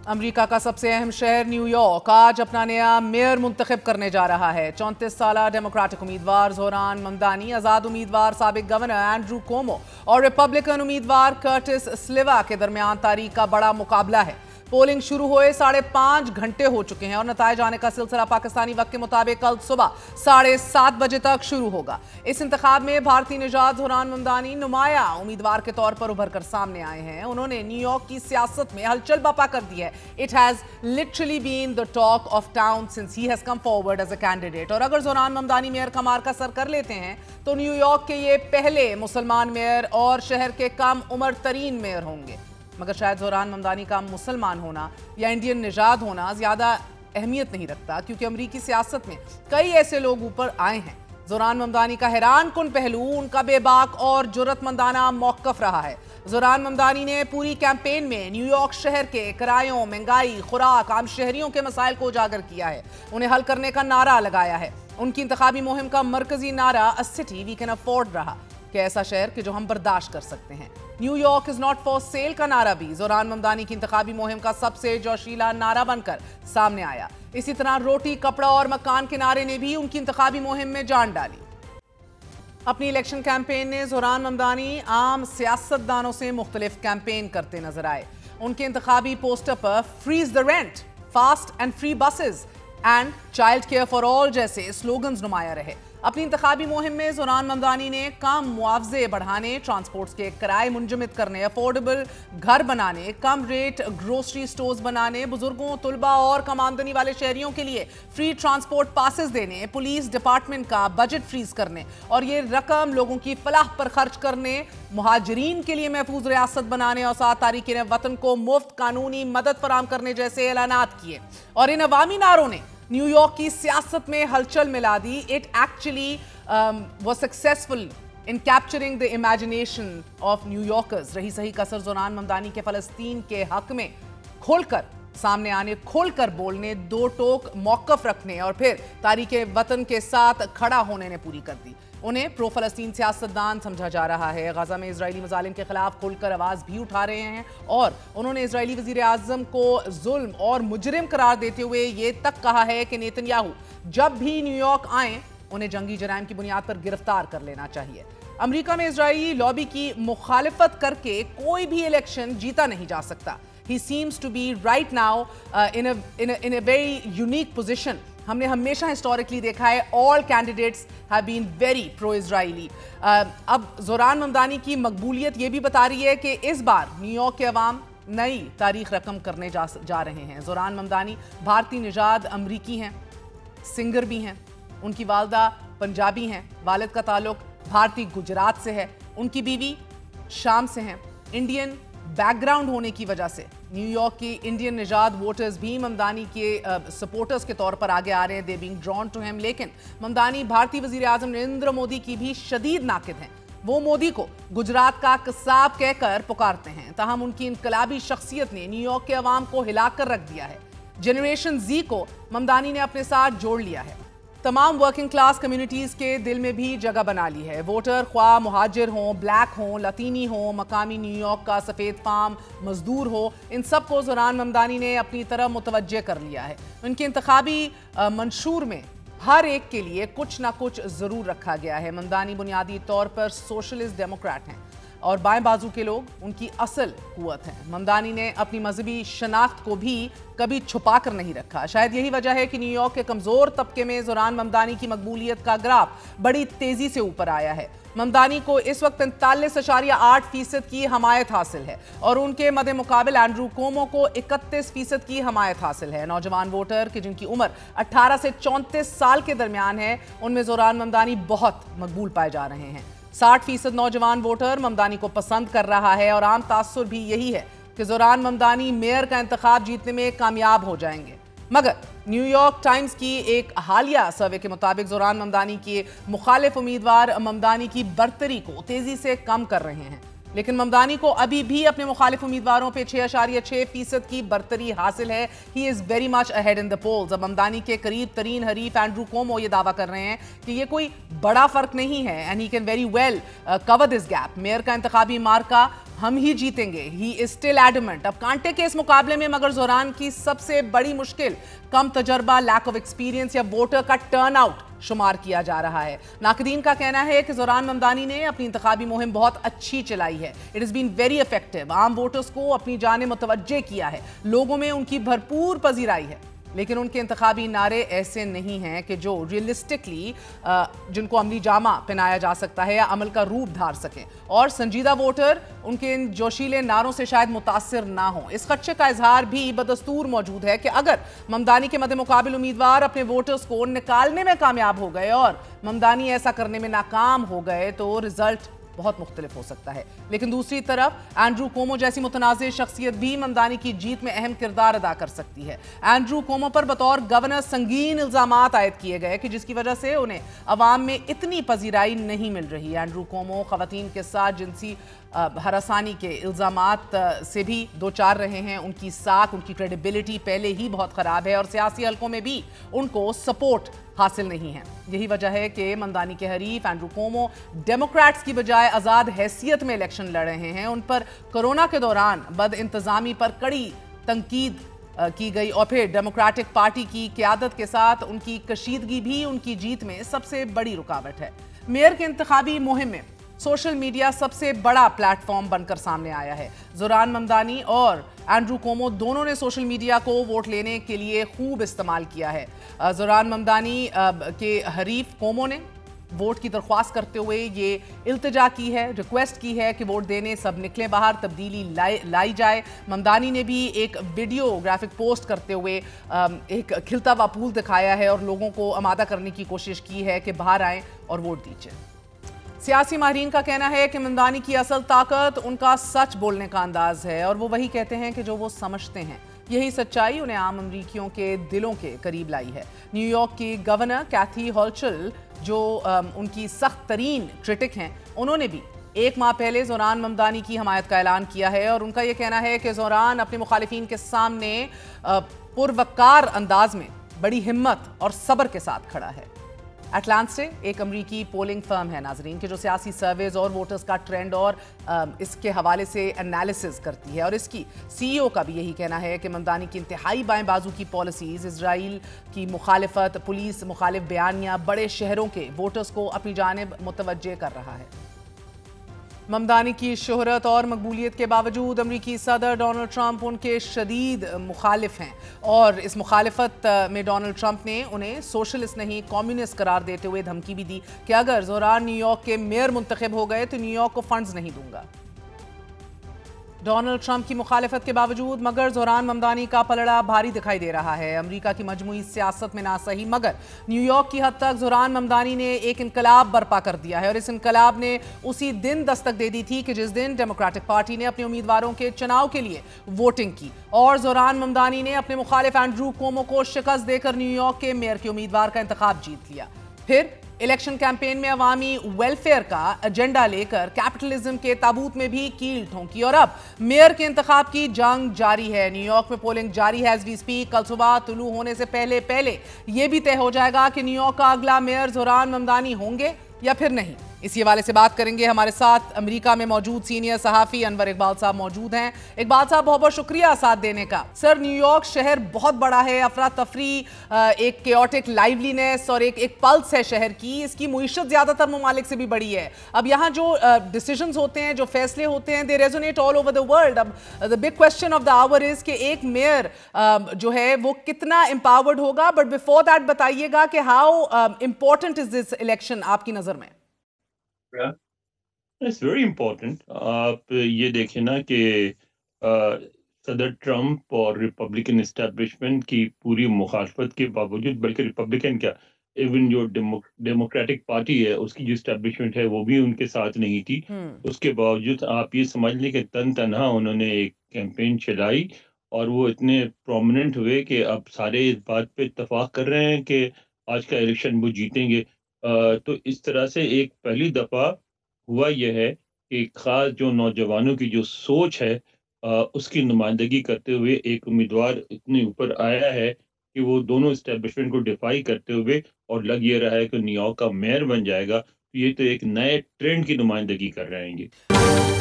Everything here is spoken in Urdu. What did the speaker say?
امریکہ کا سب سے اہم شہر نیو یارک آج اپنا نیا میئر منتخب کرنے جا رہا ہے۔ 34 سالہ ڈیموکریٹک امیدوار زوران ممدانی، آزاد امیدوار سابق گورنر اینڈریو کومو اور ریپبلکن امیدوار کرٹس سلیوا کے درمیان تاریخ کا بڑا مقابلہ ہے۔ پولنگ شروع ہوئے 5.5 گھنٹے ہو چکے ہیں اور نتائج آنے کا سلسلہ پاکستانی وقت کے مطابق کل صبح 7:30 بجے تک شروع ہوگا۔ اس انتخاب میں بھارتی نژاد زوران ممدانی نمایاں امیدوار کے طور پر ابھر کر سامنے آئے ہیں۔ انہوں نے نیو یارک کی سیاست میں ہلچل برپا کر دی ہے۔ It has literally been the talk of town since he has come forward as a candidate۔ اور اگر زوران ممدانی میئر کا مارکا سر کر لیتے ہیں تو نیو یارک کے یہ پہلے مسلمان میئر اور شہر کے کم عمر ترین میئر ہوں گے۔ مگر شاید زوران ممدانی کا مسلمان ہونا یا انڈین نژاد ہونا زیادہ اہمیت نہیں رکھتا، کیونکہ امریکی سیاست میں کئی ایسے لوگ اوپر آئے ہیں۔ زوران ممدانی کا حیران کن پہلو ان کا بے باک اور جرأت مندانہ موقف رہا ہے۔ زوران ممدانی نے پوری کیمپین میں نیو یارک شہر کے کرایوں، مہنگائی، خوراک، عام شہریوں کے مسائل کو اجاگر کیا ہے، انہیں حل کرنے کا نعرہ لگایا ہے۔ ان کی انتخابی مہم کا مرکزی نعرہ "A city we can afford" رہا، کہ ایسا شہر کہ جو ہم برداشت کر سکتے ہیں۔ New York is not for sale کا نعرہ بھی زوران ممدانی کی انتخابی مہم کا سب سے جوشیلا نعرہ بن کر سامنے آیا۔ اسی طرح روٹی، کپڑا اور مکان کے نعرے نے بھی ان کی انتخابی مہم میں جان ڈالی۔ اپنی الیکشن کیمپین میں زوران ممدانی عام سیاستدانوں سے مختلف کیمپین کرتے نظر آئے۔ ان کے انتخابی پوسٹر پر "freeze the rent, fast and free buses and child care for all" جیسے سلوگنز نمایاں رہے۔ اپنی انتخابی مہم میں زوران ممدانی نے کم معاوضے بڑھانے، ٹرانسپورٹس کے کرائے منجمد کرنے، افورڈیبل گھر بنانے، کم ریٹ گروسری سٹورز بنانے، بزرگوں، طلباء اور کم آمدنی والے شہریوں کے لیے فری ٹرانسپورٹ پاسز دینے، پولیس ڈپارٹمنٹ کا بجٹ فریز کرنے اور یہ رقم لوگوں کی فلاح پر خرچ کرنے، مہاجرین کے لیے محفوظ ریاست بنانے اور 7 تارکین وطن کو مفت قانونی مدد فراہم کرنے جیسے اعلانات کیے۔ اور ان عوامی نعروں نے نیو یارک کی سیاست میں ہلچل ملا دی۔ It actually was successful in capturing the imagination of New Yorkers۔ رہی صحیح کسر زوران ممدانی کے فلسطین کے حق میں کھول کر سامنے آنے، کھول کر بولنے، دو ٹوک موقف رکھنے اور پھر تاریخ وطن کے ساتھ کھڑا ہونے نے پوری کر دی۔ انہیں پرو فلسطین سیاستدان سمجھا جا رہا ہے، غزہ میں اسرائیلی مظالم کے خلاف کھل کر آواز بھی اٹھا رہے ہیں اور انہوں نے اسرائیلی وزیر اعظم کو ظلم اور مجرم قرار دیتے ہوئے یہ تک کہا ہے کہ نیتن یاہو جب بھی نیو یارک آئیں انہیں جنگی جرائم کی بنیاد پر گرفتار کر لینا چاہیے۔ امریکہ میں اسرائیلی لابی کی مخالفت کر کے کوئی بھی الیکشن جیتا نہیں جا سکتا۔ He seems to be right now in a very unique position۔ ہم نے ہمیشہ ہسٹوریکلی دیکھا ہے all candidates have been very pro-Israeli۔ اب زوران ممدانی کی مقبولیت یہ بھی بتا رہی ہے کہ اس بار نیو یارک کے عوام نئی تاریخ رقم کرنے جا رہے ہیں۔ زوران ممدانی بھارتی نژاد امریکی ہیں، سنگر بھی ہیں، ان کی والدہ پنجابی ہیں، والد کا تعلق بھارتی گجرات سے ہے، ان کی بیوی شام سے ہیں۔ انڈین بیک گراؤنڈ ہونے کی وجہ سے نیو یارک کی انڈین نژاد ووٹرز بھی ممدانی کے سپورٹرز کے طور پر آگے آ رہے ہیں، دے بینگ ڈرون ٹو ہم۔ لیکن ممدانی بھارتی وزیر اعظم نریندر مودی کی بھی شدید ناقد ہیں۔ وہ مودی کو گجرات کا قصاب کہہ کر پکارتے ہیں، تاہم ان کی انقلابی شخصیت نے نیو یارک کے عوام کو ہلا کر رکھ دیا ہے۔ جنریشن زی کو ممدانی نے اپنے ساتھ جوڑ لیا ہے، تمام ورکنگ کلاس کمیونٹیز کے دل میں بھی جگہ بنا لی ہے۔ ووٹر خواہ مہاجر ہوں، بلیک ہوں، لاطینی ہوں، مقامی نیو یارک کا سفید فام مزدور ہو، ان سب کو زوران ممدانی نے اپنی طرف متوجہ کر لیا ہے۔ ان کے انتخابی منشور میں ہر ایک کے لیے کچھ نہ کچھ ضرور رکھا گیا ہے۔ ممدانی بنیادی طور پر سوشلسٹ ڈیموکریٹ ہیں اور بائیں بازو کے لوگ ان کی اصل قوت ہیں۔ ممدانی نے اپنی مذہبی شناخت کو بھی کبھی چھپا کر نہیں رکھا۔ شاید یہی وجہ ہے کہ نیو یارک کے کمزور طبقے میں زوران ممدانی کی مقبولیت کا گراف بڑی تیزی سے اوپر آیا ہے۔ ممدانی کو اس وقت 45.8% کی حمایت حاصل ہے اور ان کے مد مقابل اینڈریو کومو کو 31% کی حمایت حاصل ہے۔ نوجوان ووٹر کہ جن کی عمر 18 سے 34 سال کے درمیان ہے، ان میں زوران ممدانی بہت مقبول پائے جا رہے ہیں۔ 60% نوجوان ووٹر ممدانی کو پسند کر رہا ہے اور عام تاثر بھی یہی ہے کہ زوران ممدانی میئر کا انتخاب جیتنے میں کامیاب ہو جائیں گے۔ مگر نیو یارک ٹائمز کی ایک حالیہ سروے کے مطابق زوران ممدانی کے مخالف امیدوار ممدانی کی برتری کو تیزی سے کم کر رہے ہیں۔ لیکن ممدانی کو ابھی بھی اپنے مخالف امیدواروں پہ 6.6% کی برتری حاصل ہے. He is very much ahead in the polls. اب ممدانی کے قریب ترین حریف اینڈرو کومو یہ دعویٰ کر رہے ہیں کہ یہ کوئی بڑا فرق نہیں ہے and he can very well cover this gap. Mayor کا انتخابی مارکا ہم ہی جیتیں گے. He is still adamant. اب کانٹے کے اس مقابلے میں مگر زوران کی سب سے بڑی مشکل کم تجربہ، لیک آف ایکسپیرینس یا ووٹر کا ٹرن آؤٹ شمار کیا جا رہا ہے. ناقدین کا کہنا ہے کہ زوران ممدانی نے اپنی انتخابی مہم بہت اچھی چلائی ہے. It his been very effective. عام ووٹرز کو اپنی جانب متوجہ کیا ہے. لوگوں میں ان کی بھرپور پذیرائی ہے. لیکن ان کے انتخابی نعرے ایسے نہیں ہیں کہ جو ریئلسٹکلی جن کو عملی جامہ پہنایا جا سکتا ہے یا عمل کا روپ دھار سکیں. اور سنجیدہ ووٹر ان کے ان جوشیلے نعروں سے شاید متاثر نہ ہوں. اس خدشے کا اظہار بھی بدستور موجود ہے کہ اگر ممدانی کے مد مقابل امیدوار اپنے ووٹرز کو نکالنے میں کامیاب ہو گئے اور ممدانی ایسا کرنے میں ناکام ہو گئے تو رزلٹ بہت مختلف ہو سکتا ہے. لیکن دوسری طرف اینڈرو کومو جیسی متنازع شخصیت بھی ممدانی کی جیت میں اہم کردار ادا کر سکتی ہے. اینڈرو کومو پر بطور گورنر سنگین الزامات عائد کیے گئے کہ جس کی وجہ سے انہیں عوام میں اتنی پذیرائی نہیں مل رہی. اینڈرو کومو خواتین کے ساتھ جنسی ہراسانی کے الزامات سے بھی دو چار رہے ہیں. ان کی ساکھ، ان کی کریڈیبلٹی پہلے ہی بہت خراب ہے اور سیاسی حلقوں میں بھی ان کو سپورٹ حاصل نہیں ہے. یہی وجہ ہے کہ ممدانی کے حریف اینڈرو کومو ڈیموکریٹس کی بجائے آزاد حیثیت میں الیکشن لڑ رہے ہیں. ان پر کورونا کے دوران بد انتظامی پر کڑی تنقید کی گئی اور پھر ڈیموکریٹک پارٹی کی قیادت کے ساتھ ان کی کشیدگی بھی ان کی جیت میں سب سے بڑی رکاوٹ ہے. میئر کے انتخابی مہم میں سوشل میڈیا سب سے بڑا پلیٹ فارم بن کر سامنے آیا ہے. زوران ممدانی اور اینڈرو کومو دونوں نے سوشل میڈیا کو ووٹ لینے کے لیے خوب استعمال کیا ہے. زوران ممدانی کے حریف کومو نے ووٹ کی درخواست کرتے ہوئے یہ التجا کی ہے، ریکویسٹ کی ہے کہ ووٹ دینے سب نکلیں باہر، تبدیلی لائی جائے. ممدانی نے بھی ایک ویڈیو گرافک پوسٹ کرتے ہوئے ایک کھلتا ہوا پھول دکھایا ہے اور لوگوں کو آمادہ کرنے کی کوشش کی ہے کہ باہر آئیں اور ووٹ دیجیے. سیاسی ماہرین کا کہنا ہے کہ ممدانی کی اصل طاقت ان کا سچ بولنے کا انداز ہے اور وہ وہی کہتے ہیں کہ جو وہ سمجھتے ہیں. یہی سچائی انہیں عام امریکیوں کے دلوں کے قریب لائی ہے. نیو یارک کی گورنر کیتھی ہولچل جو ان کی سخت ترین کرٹک ہیں، انہوں نے بھی 1 ماہ پہلے زوران ممدانی کی حمایت کا اعلان کیا ہے اور ان کا یہ کہنا ہے کہ زوران اپنے مخالفین کے سامنے پروقار انداز میں بڑی ہمت اور صبر کے ساتھ کھڑا ہے. اٹلانٹے ایک امریکی پولنگ فرم ہے ناظرین کہ جو سیاسی سرویز اور ووٹرز کا ٹرینڈ اور اس کے حوالے سے انالیسز کرتی ہے اور اس کی سی ای او کا بھی یہی کہنا ہے کہ ممدانی کی انتہائی بائیں بازو کی پالیسیز، اسرائیل کی مخالفت، پولیس مخالف بیانیاں بڑے شہروں کے ووٹرز کو اپنی جانب متوجہ کر رہا ہے. ممدانی کی شہرت اور مقبولیت کے باوجود امریکی صدر ڈونلڈ ٹرمپ ان کے شدید مخالف ہیں اور اس مخالفت میں ڈونلڈ ٹرمپ نے انہیں سوشلسٹ نہیں کمیونسٹ قرار دیتے ہوئے دھمکی بھی دی کہ اگر زوران نیو یارک کے میئر منتخب ہو گئے تو نیو یارک کو فنڈز نہیں دوں گا. ڈونلڈ ٹرمپ کی مخالفت کے باوجود مگر زوران ممدانی کا پلڑا بھاری دکھائی دے رہا ہے. امریکہ کی مجموعی سیاست میں نہ صحیح مگر نیو یارک کی حد تک زوران ممدانی نے ایک انقلاب برپا کر دیا ہے اور اس انقلاب نے اسی دن دستک دے دی تھی کہ جس دن ڈیموکریٹک پارٹی نے اپنے امیدواروں کے چناؤ کے لیے ووٹنگ کی اور زوران ممدانی نے اپنے مخالف اینڈرو کومو کو شکست دے کر نیو یارک کے میئر کے امیدوار کا انتخاب جیت لیا. پھر الیکشن کیمپین میں عوامی ویلفیئر کا ایجنڈا لے کر کیپٹلزم کے تابوت میں بھی کیل ٹھونکی اور اب میئر کے انتخاب کی جنگ جاری ہے. نیو یارک میں پولنگ جاری ہے ایز وی سپیک. کل صبح طلوع ہونے سے پہلے یہ بھی طے ہو جائے گا کہ نیو یارک کا اگلا میئر زوران ممدانی ہوں گے یا پھر نہیں. اسی حوالے سے بات کریں گے. ہمارے ساتھ امریکہ میں موجود سینئر صحافی انور اقبال صاحب موجود ہیں. اقبال صاحب بہت بہت شکریہ ساتھ دینے کا. سر نیو یارک شہر بہت بڑا ہے، افراتفری، ایک کیوٹک لائیولینس اور ایک پلس ہے شہر کی. اس کی معیشت زیادہ تر ممالک سے بھی بڑی ہے. اب یہاں جو ڈیسیژنز ہوتے ہیں، جو فیصلے ہوتے ہیں، they resonate all over the world. اب the big question of the hour is کہ ایک میئر جو ہے وہ کتنا امپاورڈ ہوگا. بٹ بیفور دیٹ بتائیے گا کہ how important is this election آپ کی نظر میں؟ It's very important. آپ یہ دیکھیں نا کہ صدر ٹرمپ اور ریپبلکن اسٹیبلشمنٹ کی پوری مخالفت کے باوجود، بلکہ ریپبلکن کیا ایون جو ڈیموکریٹک پارٹی ہے اس کی جو اسٹیبلشمنٹ ہے وہ بھی ان کے ساتھ نہیں تھی. اس کے باوجود آپ یہ سمجھ لیں کہ تنہا انہوں نے ایک کیمپین چلائی اور وہ اتنے پرومیننٹ ہوئے کہ اب سارے اس بات پہ اتفاق کر رہے ہیں کہ آج کا الیکشن وہ جیتیں گے. تو اس طرح سے ایک پہلی دفعہ ہوا یہ ہے ایک خاص جو نوجوانوں کی جو سوچ ہے اس کی نمائندگی کرتے ہوئے ایک امیدوار اتنے اوپر آیا ہے کہ وہ دونوں اسٹیبلشمنٹ کو ڈیفائی کرتے ہوئے اور لگ یہ رہا ہے کہ نیو یارک کا میئر بن جائے گا. یہ تو ایک نئے ٹرینڈ کی نمائندگی کر رہے ہیں یہ.